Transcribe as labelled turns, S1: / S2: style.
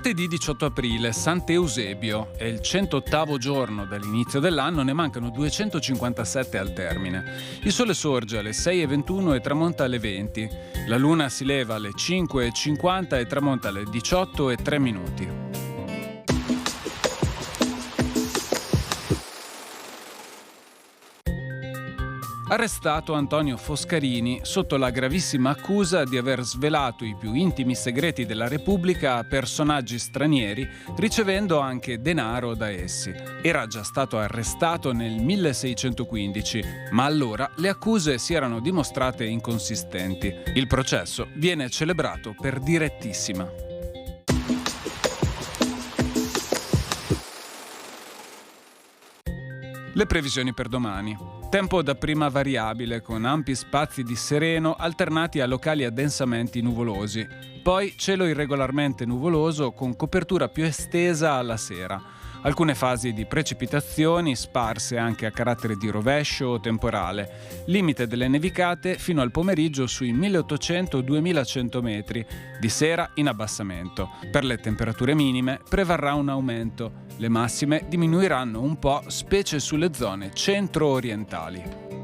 S1: Martedì 18 aprile, Sant'Eusebio, è il 108° giorno dall'inizio dell'anno, ne mancano 257 al termine. Il sole sorge alle 6:21 e tramonta alle 20. La luna si leva alle 5:50 e tramonta alle 18:03. Arrestato Antonio Foscarini sotto la gravissima accusa di aver svelato i più intimi segreti della Repubblica a personaggi stranieri, ricevendo anche denaro da essi. Era già stato arrestato nel 1615, ma allora le accuse si erano dimostrate inconsistenti. Il processo viene celebrato per direttissima. Le previsioni per domani. Tempo da prima variabile, con ampi spazi di sereno alternati a locali addensamenti nuvolosi. Poi cielo irregolarmente nuvoloso con copertura più estesa alla sera. Alcune fasi di precipitazioni sparse anche a carattere di rovescio o temporale. Limite delle nevicate fino al pomeriggio sui 1800-2100 metri. Di sera in abbassamento. Per le temperature minime prevarrà un aumento. Le massime diminuiranno un po', specie sulle zone centro-orientali.